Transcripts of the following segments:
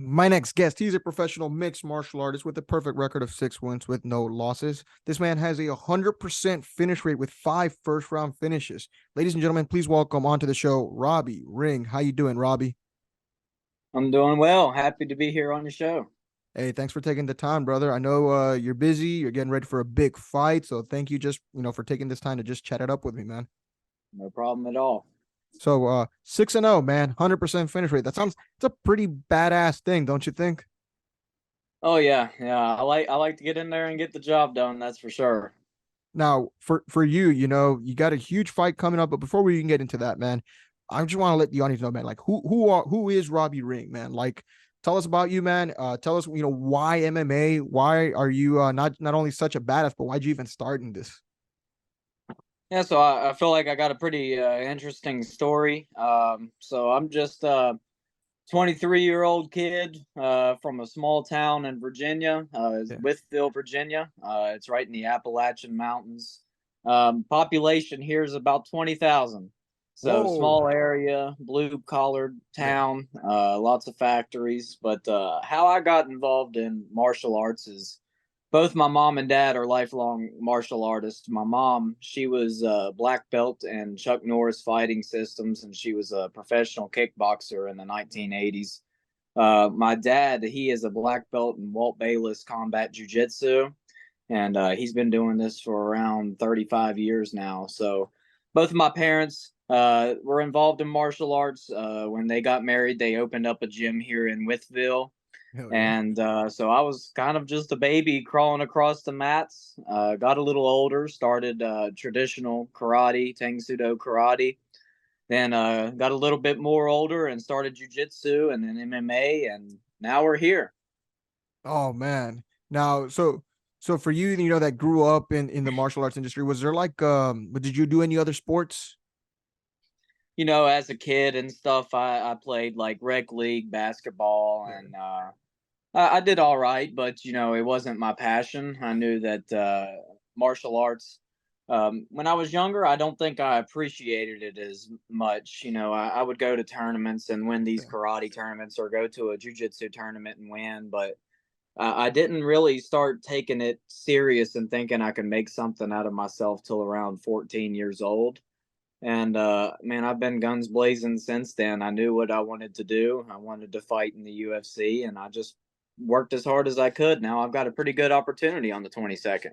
My next guest, he's a professional mixed martial artist with a perfect record of 6 wins with no losses. This man has a 100% finish rate with 5 first-round finishes. Ladies and gentlemen, please welcome onto the show, Robbie Ring. How you doing, Robbie? I'm doing well. Happy to be here on the show. Hey, thanks for taking the time, brother. I know you're busy. You're getting ready for a big fight, so thank you just for taking this time to just chat it up with me, man. No problem at all. So 6-0, man, 100% finish rate. It's a pretty badass thing, don't you think? Oh yeah, yeah. I like to get in there and get the job done. That's for sure. Now, for you, you got a huge fight coming up, but before we even get into that, man, I just want to let the audience know, man, like who is Robbie Ring, man? Like, tell us about you, man. Tell us, why MMA? Why are you not only such a badass, but why'd you even start in this? Yeah, so I feel like I got a pretty interesting story. So I'm just a 23-year-old kid from a small town in Virginia, Yeah. Withville, Virginia. It's right in the Appalachian Mountains. Population here is about 20,000. So Whoa. small area, blue collared Yeah. town, lots of factories. But how I got involved in martial arts is both my mom and dad are lifelong martial artists. My mom, she was a black belt in Chuck Norris fighting systems, and she was a professional kickboxer in the 1980s. My dad, he is a black belt in Walt Bayless combat jujitsu, and he's been doing this for around 35 years now. So both of my parents were involved in martial arts. When they got married, they opened up a gym here in Withville, Hell yeah. and so I was kind of just a baby crawling across the mats. Got a little older, started traditional karate, Tang Sudo karate. Then got a little bit more older and started jujitsu and then MMA. And now we're here. Oh man. Now, so for you, that grew up in the martial arts industry, was there like but did you do any other sports? As a kid and stuff, I played like rec league basketball, Yeah. and I did all right, but it wasn't my passion. I knew that martial arts. When I was younger, I don't think I appreciated it as much. I would go to tournaments and win these Yeah. karate tournaments, or go to a jujitsu tournament and win, but I didn't really start taking it serious and thinking I could make something out of myself till around 14 years old. And man, I've been guns blazing since then. I knew what I wanted to do. I wanted to fight in the UFC, and I just worked as hard as I could. Now I've got a pretty good opportunity on the 22nd.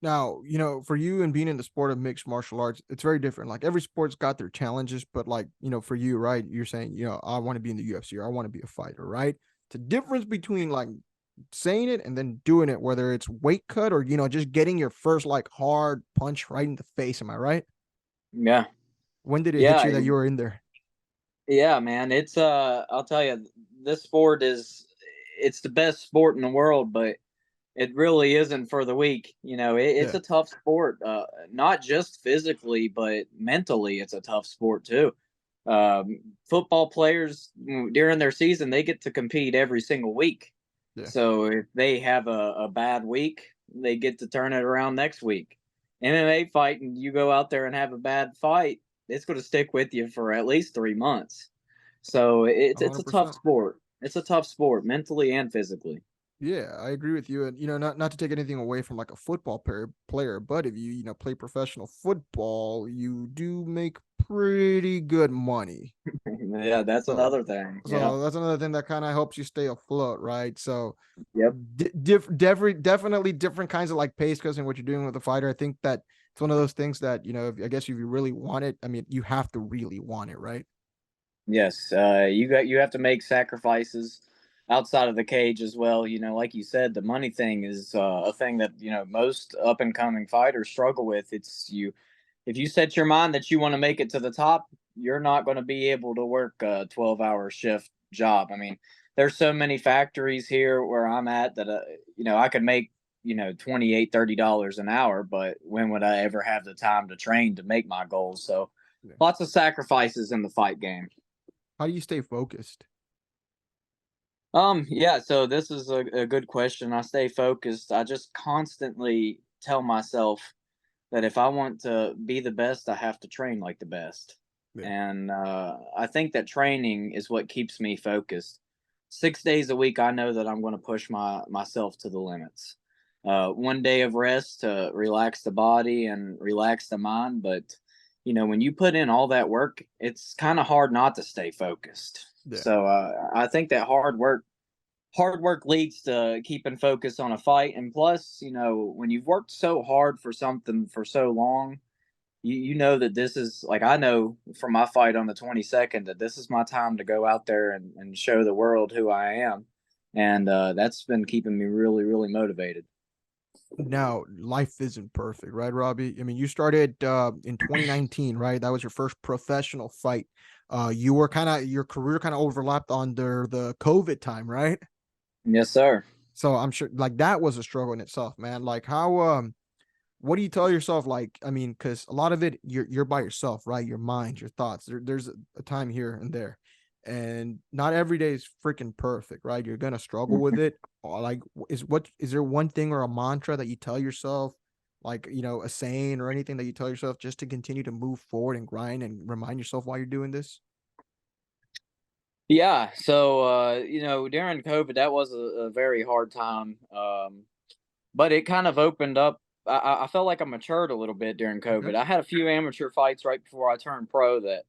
Now, for you and being in the sport of mixed martial arts, it's very different. Like every sport's got their challenges, but like, for you, right? You're saying, I want to be in the UFC or I want to be a fighter, right? It's a difference between like saying it and then doing it, whether it's weight cut or, just getting your first like hard punch right in the face. Am I right? Yeah, When did it hit yeah, you that you were in there? yeah, man. It's I'll tell you, this sport it's the best sport in the world, but it really isn't for the weak. It's Yeah. a tough sport, not just physically, but mentally. It's a tough sport too. Football players during their season, they get to compete every single week. Yeah. So if they have a bad week, they get to turn it around next week. MMA fighting, you go out there and have a bad fight, it's going to stick with you for at least 3 months. So it's a tough 100%. sport. It's a tough sport, mentally and physically. Yeah, I agree with you. And not to take anything away from like a football player, but if you play professional football, you do make pretty good money. Yeah, that's So another thing. Yeah. so that's another thing that kind of helps you stay afloat, right? So Yep. definitely different kinds of like pace because in what you're doing with a fighter. I think that it's one of those things that I guess if you really want it, I mean, you have to really want it, right? Yes. You have to make sacrifices outside of the cage as well. Like you said, the money thing is a thing that most up and coming fighters struggle with. It's you If you set your mind that you want to make it to the top, you're not going to be able to work a 12-hour shift job. I mean, there's so many factories here where I'm at that I could make 28, $30 an hour, but when would I ever have the time to train to make my goals? So Yeah. lots of sacrifices in the fight game. How do you stay focused? Yeah, so this is a good question. I stay focused. I just constantly tell myself that if I want to be the best, I have to train like the best. Yeah. And I think that training is what keeps me focused. 6 days a week, I know that I'm going to push myself to the limits. One day of rest to relax the body and relax the mind, but when you put in all that work, it's kind of hard not to stay focused. Yeah. So I think that hard work leads to keeping focus on a fight, and plus, when you've worked so hard for something for so long, you know that this is like, I know from my fight on the 22nd that this is my time to go out there and show the world who I am. And that's been keeping me really, really motivated. Now, life isn't perfect, right, Robbie? I mean, you started in 2019, right? That was your first professional fight. You were your career kind of overlapped under the COVID time, right? Yes, sir. So I'm sure like that was a struggle in itself, man. Like how what do you tell yourself? Like, I mean, because a lot of it you're by yourself, right? Your mind, your thoughts. There's a time here and there, and not every day is freaking perfect, right? You're gonna struggle with it. Or like, is there one thing or a mantra that you tell yourself, like a saying or anything that you tell yourself just to continue to move forward and grind and remind yourself why you're doing this? Yeah. So, during COVID, that was a very hard time. But it kind of opened up. I felt like I matured a little bit during Okay. COVID. I had a few amateur fights right before I turned pro that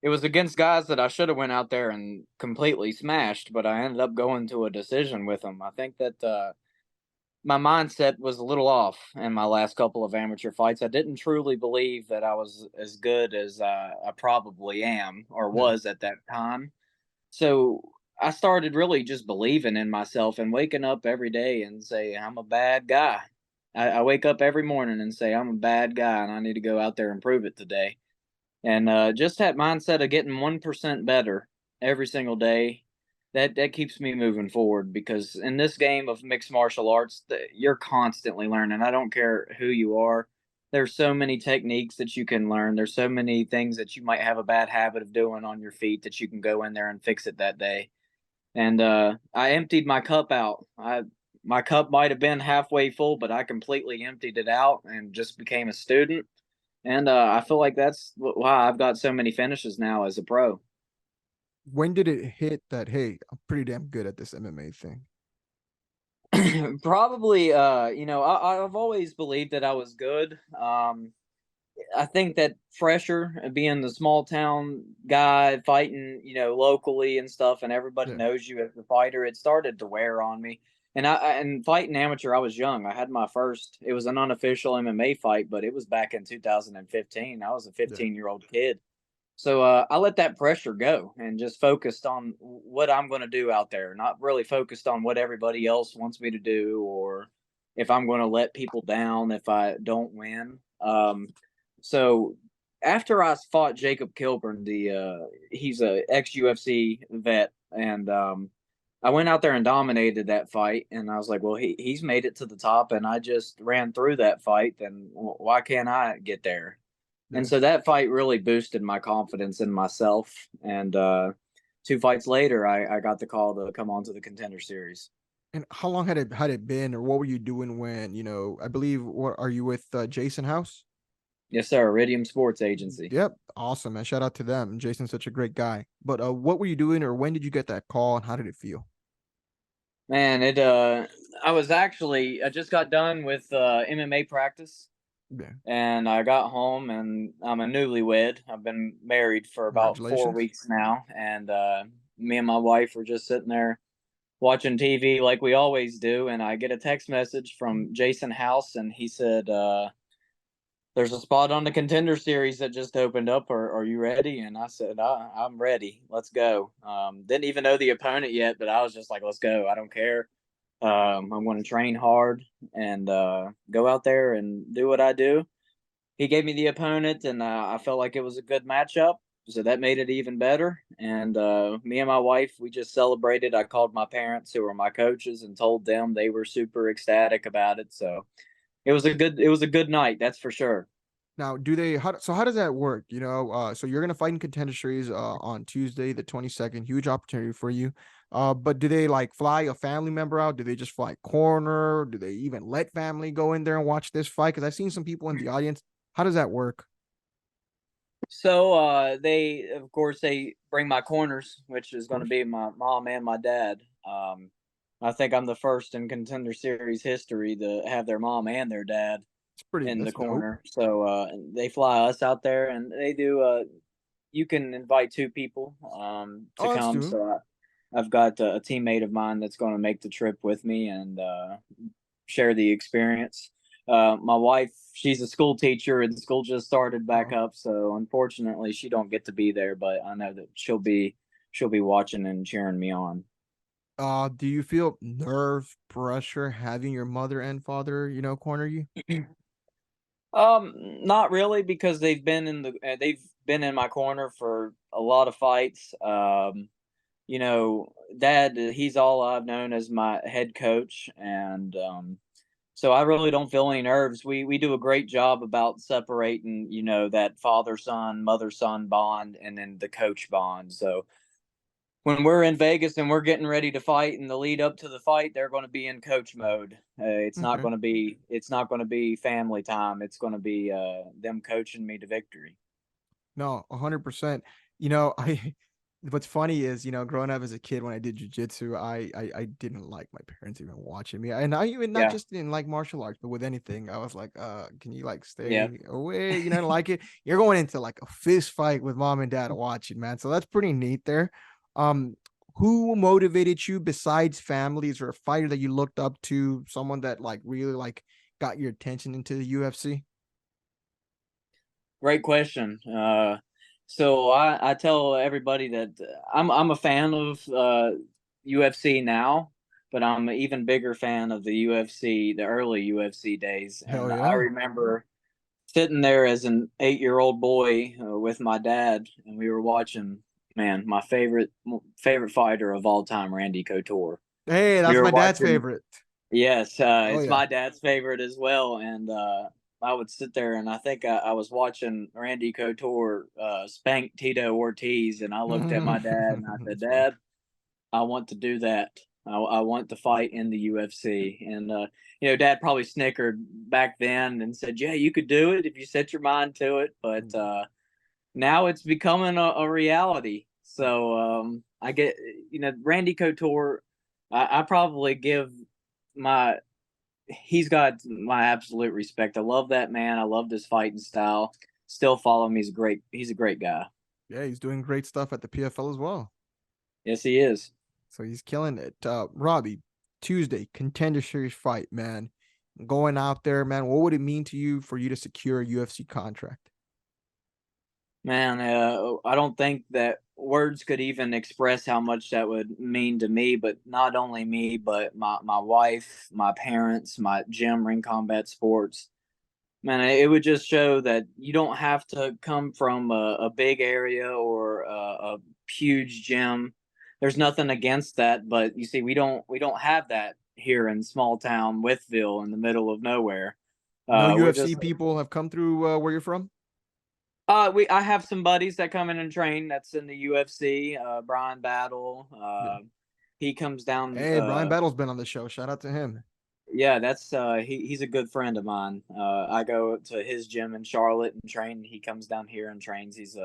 it was against guys that I should have went out there and completely smashed, but I ended up going to a decision with them. I think that my mindset was a little off in my last couple of amateur fights. I didn't truly believe that I was as good as I probably am or Yeah. was at that time. So I started really just believing in myself and waking up every day and say, I'm a bad guy. I wake up every morning and say, I'm a bad guy and I need to go out there and prove it today. And just that mindset of getting 1% better every single day, that keeps me moving forward, because in this game of mixed martial arts, you're constantly learning. I don't care who you are. There's so many techniques that you can learn. There's so many things that you might have a bad habit of doing on your feet that you can go in there and fix it that day. And I emptied my cup out. My cup might have been halfway full, but I completely emptied it out and just became a student. And I feel like that's why I've got so many finishes now as a pro. When did it hit that, hey, I'm pretty damn good at this MMA thing? Probably, I've always believed that I was good. I think that pressure of being the small town guy fighting, locally and stuff, and everybody Yeah. knows you as a fighter, it started to wear on me. And fighting amateur, I was young. I had my first. It was an unofficial MMA fight, but it was back in 2015. I was a Yeah. 15-year-old kid. So I let that pressure go and just focused on what I'm going to do out there, not really focused on what everybody else wants me to do, or if I'm going to let people down if I don't win. So after I fought Jacob Kilburn, he's a ex UFC vet, and I went out there and dominated that fight, and I was like, well, he's made it to the top, and I just ran through that fight, then why can't I get there? And Yeah. so that fight really boosted my confidence in myself. And 2 fights later, I got the call to come on to the Contender series. And how long had it been, or what were you doing when, I believe, what are you with Jason House? Yes, sir. Iridium Sports Agency. Yep, awesome, man. Shout out to them. Jason's such a great guy. But what were you doing, or when did you get that call, and how did it feel? Man, I just got done with MMA practice, Yeah, and I got home, and I'm a newlywed. I've been married for about four congratulations. weeks now, and me and my wife were just sitting there watching TV like we always do, and I get a text message from Jason House, and he said, "There's a spot on the Contender series that just opened up. Are you ready?" And I said, "I'm ready. Let's go." Didn't even know the opponent yet, but I was just like, "Let's go. I don't care. I'm going to train hard and go out there and do what I do." He gave me the opponent, and I felt like it was a good matchup. So that made it even better. And me and my wife, we just celebrated. I called my parents, who were my coaches, and told them. They were super ecstatic about it. So it was a good night, that's for sure. Now, how does that work? So you're gonna fight in Contender Series on Tuesday, the 22nd. Huge opportunity for you. But do they like fly a family member out? Do they just fly corner? Do they even let family go in there and watch this fight? Because I've seen some people in the audience. How does that work? So they, of course, they bring my corners, which is Of going to course. be my mom and my dad. I think I'm the first in Contender Series history to have their mom and their dad in the That's dope. corner. So they fly us out there, and they do. You can invite two people to Oh, that's come. dope. I've got a teammate of mine that's going to make the trip with me and share the experience. My wife, she's a school teacher, and school just started back Oh. up, so unfortunately, she don't get to be there. But I know that she'll be watching and cheering me on. Do you feel nerve pressure having your mother and father, corner you? Not really because they've been in my corner for a lot of fights. Dad, he's all I've known as my head coach, and so I really don't feel any nerves. We do a great job about separating, that father son, mother son bond, and then the coach bond. So when we're in Vegas and we're getting ready to fight, and the lead up to the fight, they're going to be in coach mode. Okay. It's not going to be family time. It's going to be them coaching me to victory. No, 100%. I what's funny is, growing up as a kid when I did jujitsu, I didn't like my parents even watching me. And I even not Yeah, just in like martial arts, but with anything, I was like, can you like yeah. stay away? Like it. You're going into like a fist fight with mom and dad watching, man. So that's pretty neat there. Um, who motivated you besides families or a fighter that you looked up to, someone that like really like got your attention into the UFC? Great question. So I tell everybody that I'm a fan of UFC now, but I'm an even bigger fan of the UFC, the early UFC days. Hell And I yeah. remember sitting there as an 8-year-old boy with my dad, and we were watching. Man, my favorite fighter of all time, Randy Couture. Hey, We that's were my dad's watching. favorite. Yes, Oh it's yeah. my dad's favorite as well, and I would sit there and I think I was watching Randy Couture spank Tito Ortiz, and I looked at my dad and I said, That's funny. "Dad, I want to do that. I want to fight in the UFC." And Dad probably snickered back then and said, "Yeah, you could do it if you set your mind to it." But now it's becoming a reality. So I get, Randy Couture. I probably give my he's got my absolute respect. I love that man. I love his fighting style. Still follow him. He's a great guy. Yeah, he's doing great stuff at the PFL as well. Yes, he is. So he's killing it. Robbie, Tuesday, contender series fight, man. Going out there, man. What would it mean to you for you to secure a UFC contract? Man, I don't think that words could even express how much that would mean to me, but not only me, but my wife, my parents, my gym, Ring Combat Sports. Man, it would just show that you don't have to come from a big area or a huge gym. There's nothing against that, but you see, we don't have that here in small town Withville in the middle of nowhere. No We're UFC just people have come through where you're from? we I have some buddies that come in and train that's in the UFC. Brian Battle, Yeah. he comes down. Hey, Brian Battle's been on the show. Shout out to him. Yeah, that's he's a good friend of mine. I go to his gym in Charlotte and train. He comes down here and trains. He's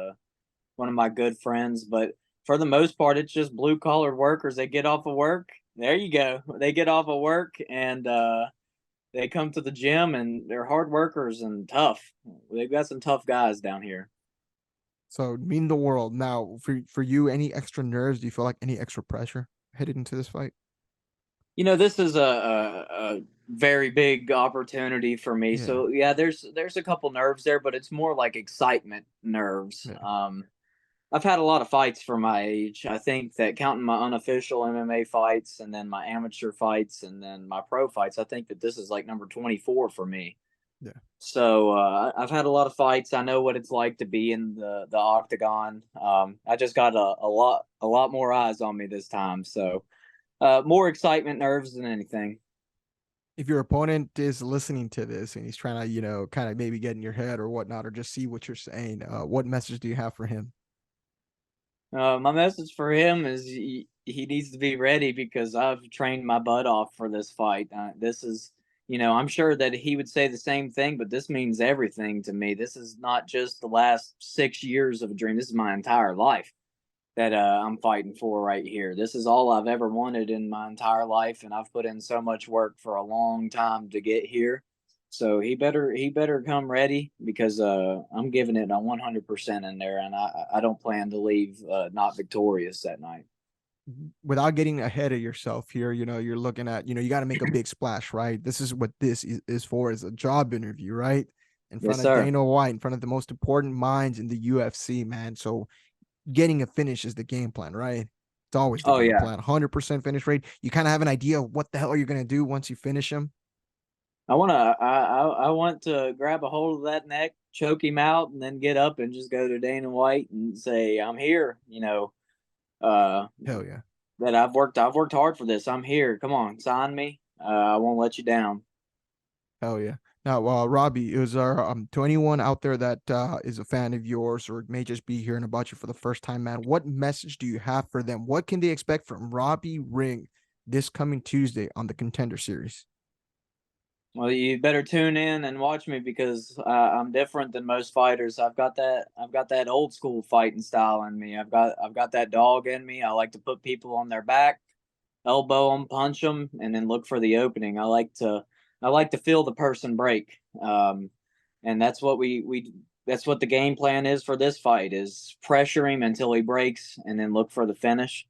one of my good friends. But for the most part, it's just blue collar workers. They get off of work. There you go. They get off of work and they come to the gym and they're hard workers and tough. They've got some tough guys down here. So mean the world. Now, for you, any extra nerves? Do you feel like any extra pressure headed into this fight? This is a very big opportunity for me. Yeah. So yeah, there's a couple nerves there, but it's more like excitement nerves. Yeah. I've had a lot of fights for my age. I think that counting my unofficial MMA fights and then my amateur fights and then my pro fights, I think that this is like number 24 for me. Yeah. So I've had a lot of fights. I know what it's like to be in the octagon. I just got a lot more eyes on me this time. So more excitement, nerves than anything. If your opponent is listening to this and he's trying to, kind of maybe get in your head or whatnot, or just see what you're saying, what message do you have for him? My message for him is he needs to be ready because I've trained my butt off for this fight. This is, I'm sure that he would say the same thing, but this means everything to me. This is not just the last 6 years of a dream. This is my entire life that I'm fighting for right here. This is all I've ever wanted in my entire life, and I've put in so much work for a long time to get here. So he better come ready because I'm giving it a 100% in there, and I don't plan to leave not victorious that night. Without getting ahead of yourself here, you're looking at, you got to make a big splash, right? This is what this is for, is a job interview, right? In Yes, front of sir. Dana White, in front of the most important minds in the UFC, man. So getting a finish is the game plan, right? It's always the Oh game yeah. plan. 100% finish rate. You kind of have an idea of what the hell you're going to do once you finish him. I want to grab a hold of that neck, choke him out, and then get up and just go to Dana White and say, "I'm here." Uh, Hell yeah. that I've worked hard for this. I'm here. Come on, sign me. I won't let you down. Hell yeah. Now, Robbie, is there to anyone out there that is a fan of yours or may just be hearing about you for the first time, man? What message do you have for them? What can they expect from Robbie Ring this coming Tuesday on the Contender Series? Well, you better tune in and watch me because I'm different than most fighters. I've got that old school fighting style in me. I've got that dog in me. I like to put people on their back, elbow them, punch them, and then look for the opening. I like to feel the person break. And that's what we that's what the game plan is for this fight is pressure him until he breaks and then look for the finish.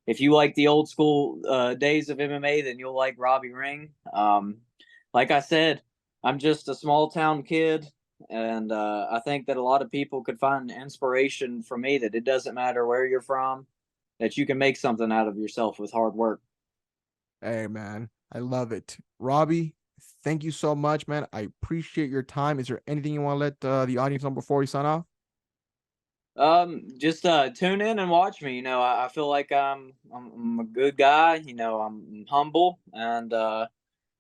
If you like the old school days of MMA, then you'll like Robbie Ring. Like I said, I'm just a small town kid, and I think that a lot of people could find inspiration from me. That it doesn't matter where you're from, that you can make something out of yourself with hard work. Hey, man, I love it. Robbie, thank you so much, man. I appreciate your time. Is there anything you want to let the audience know before we sign off? Just tune in and watch me. I feel like I'm a good guy. I'm humble, and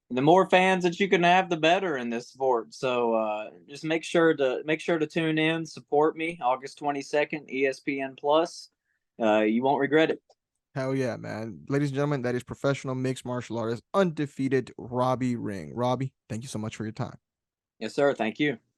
the more fans that you can have, the better in this sport. So just make sure to tune in, support me. August 22nd, ESPN Plus. You won't regret it. Hell yeah, man. Ladies and gentlemen, that is professional mixed martial artist, undefeated Robbie Ring. Robbie, thank you so much for your time. Yes, sir. Thank you.